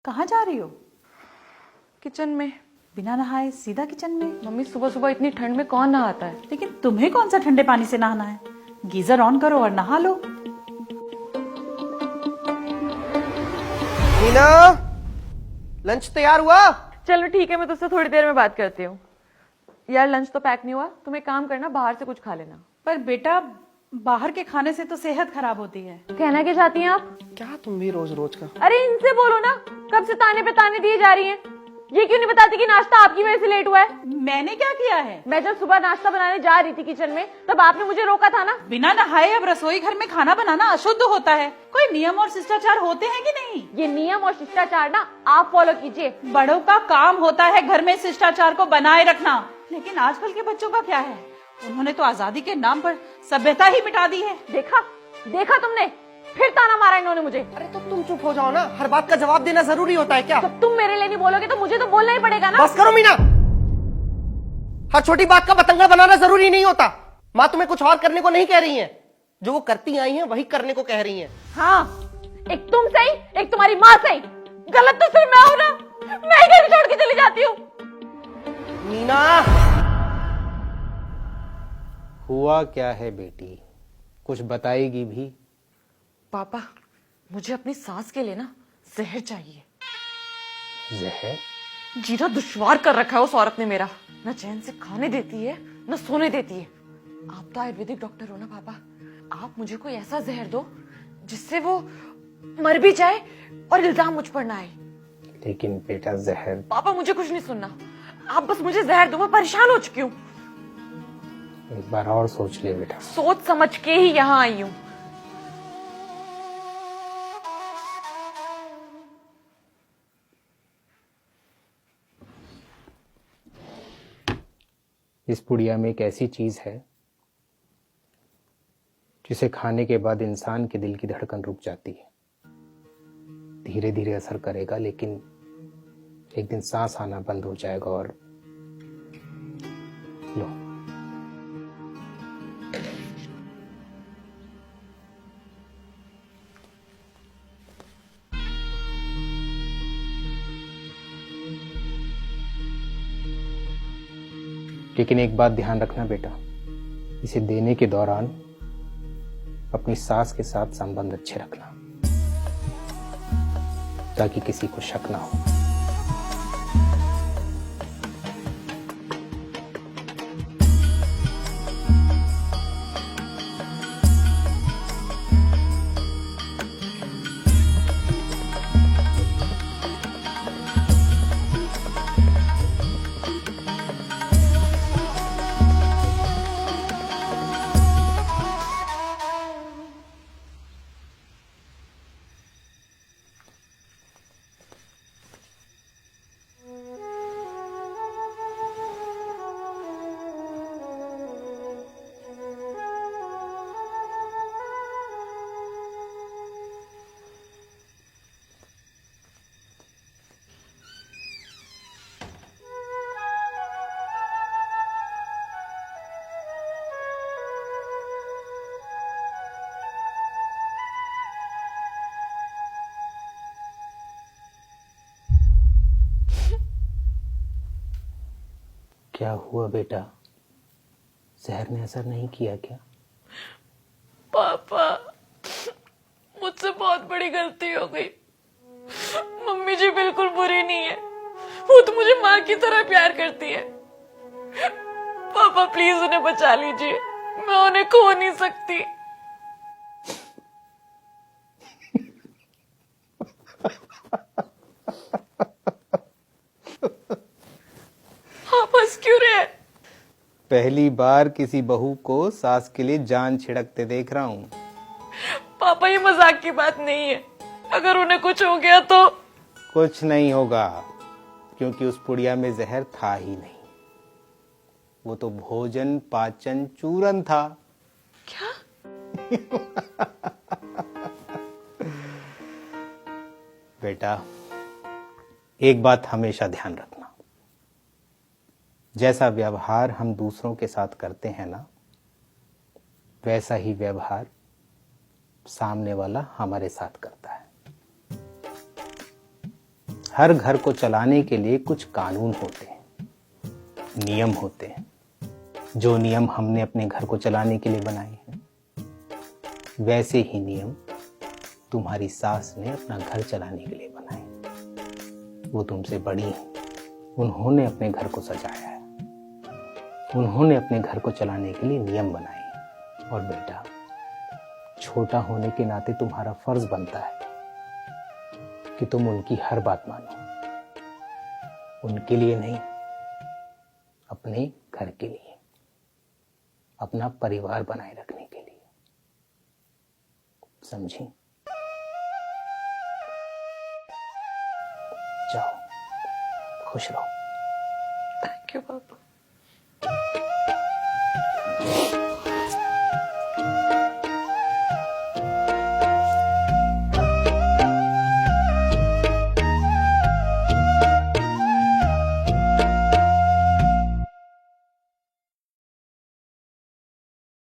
कहाँ जा रही हो? किचन में। बिना नहाए सीधा किचन में? मम्मी सुबह सुबह इतनी ठंड में कौन नहाता है? लेकिन तुम्हें कौन सा ठंडे पानी से नहाना है? गीजर ऑन करो और नहा लो। मीना, लंच तैयार हुआ? चलो ठीक है, मैं तुझसे थोड़ी देर में बात करती हूँ। यार लंच तो पैक नहीं हुआ, तुम एक काम करना, बाहर से कुछ खा लेना। पर बेटा, बाहर के खाने से तो सेहत खराब होती है। कहना क्या चाहती हैं आप? क्या तुम भी रोज रोज का? अरे इनसे बोलो ना, कब से ताने पे ताने दिए जा रही हैं। ये क्यों नहीं बताती कि नाश्ता आपकी वजह से लेट हुआ है? मैंने क्या किया है? मैं जब सुबह नाश्ता बनाने जा रही थी किचन में, तब आपने मुझे रोका था ना। बिना नहाए अब रसोई घर में खाना बनाना अशुद्ध होता है। कोई नियम और शिष्टाचार होते हैं कि नहीं? ये नियम और शिष्टाचार ना आप फॉलो कीजिए। बड़ों का काम होता है घर में शिष्टाचार को बनाए रखना। लेकिन आजकल के बच्चों का क्या है? उन्होंने तो आजादी के नाम पर सभ्यता ही मिटा दी है। देखा देखा तुमने, फिर ताना मारा इन्होंने मुझे। अरे तो तुम चुप हो जाओ ना, हर बात का जवाब देना जरूरी होता है क्या? जब तुम मेरे लिए नहीं बोलोगे तो मुझे तो बोलना ही पड़ेगा ना। बस करो मीना, हर छोटी बात का बतंगा बनाना जरूरी नहीं होता। माँ तुम्हें कुछ और करने को नहीं कह रही है, जो वो करती आई हैं वही करने को कह रही हैं। हाँ, एक तुम सही, एक तुम्हारी माँ सही। गलत तो सिर्फ मैं हूं ना। मैं ही घर छोड़ के चली जाती हूँ। मीना, हुआ क्या है बेटी, कुछ बताएगी भी? पापा, मुझे अपनी सास के लिए ना जहर चाहिए। जहर? जीना दुश्वार कर रखा है उस औरत ने मेरा। न चैन से खाने देती है, न सोने देती है। आप तो आयुर्वेदिक डॉक्टर हो ना पापा, आप मुझे कोई ऐसा जहर दो जिससे वो मर भी जाए और इल्जाम मुझ पर ना आए। लेकिन बेटा जहर। पापा मुझे कुछ नहीं सुनना, आप बस मुझे जहर दो, मैं परेशान हो चुकी हूँ। एक बार और सोच ले बेटा। सोच समझ के ही यहाँ आई हूँ। इस पुड़िया में एक ऐसी चीज है जिसे खाने के बाद इंसान के दिल की धड़कन रुक जाती है। धीरे धीरे असर करेगा, लेकिन एक दिन सांस आना बंद हो जाएगा। और लो, लेकिन एक बात ध्यान रखना बेटा, इसे देने के दौरान अपनी सास के साथ संबंध अच्छे रखना, ताकि किसी को शक ना हो। क्या हुआ बेटा, जहर ने असर नहीं किया क्या? पापा, मुझसे बहुत बड़ी गलती हो गई। मम्मी जी बिल्कुल बुरी नहीं है, वो तो मुझे माँ की तरह प्यार करती है। पापा प्लीज उन्हें बचा लीजिए, मैं उन्हें खो नहीं सकती। आप हंस क्यों रहे हैं? पहली बार किसी बहू को सास के लिए जान छिड़कते देख रहा हूँ। पापा ये मजाक की बात नहीं है, अगर उन्हें कुछ हो गया तो? कुछ नहीं होगा, क्योंकि उस पुड़िया में जहर था ही नहीं। वो तो भोजन पाचन चूरन था। क्या? बेटा, एक बात हमेशा ध्यान रखना, जैसा व्यवहार हम दूसरों के साथ करते हैं ना, वैसा ही व्यवहार सामने वाला हमारे साथ करता है। हर घर को चलाने के लिए कुछ कानून होते हैं, नियम होते हैं। जो नियम हमने अपने घर को चलाने के लिए बनाए हैं, वैसे ही नियम तुम्हारी सास ने अपना घर चलाने के लिए बनाए। वो तुमसे बड़ी हैं, उन्होंने अपने घर को सजाया है, उन्होंने अपने घर को चलाने के लिए नियम बनाए हैं। और बेटा, छोटा होने के नाते तुम्हारा फर्ज बनता है कि तुम उनकी हर बात मानो, उनके लिए नहीं, अपने घर के लिए, अपना परिवार बनाए रखने के लिए। समझी? जाओ, खुश रहो। थैंक यू पापा।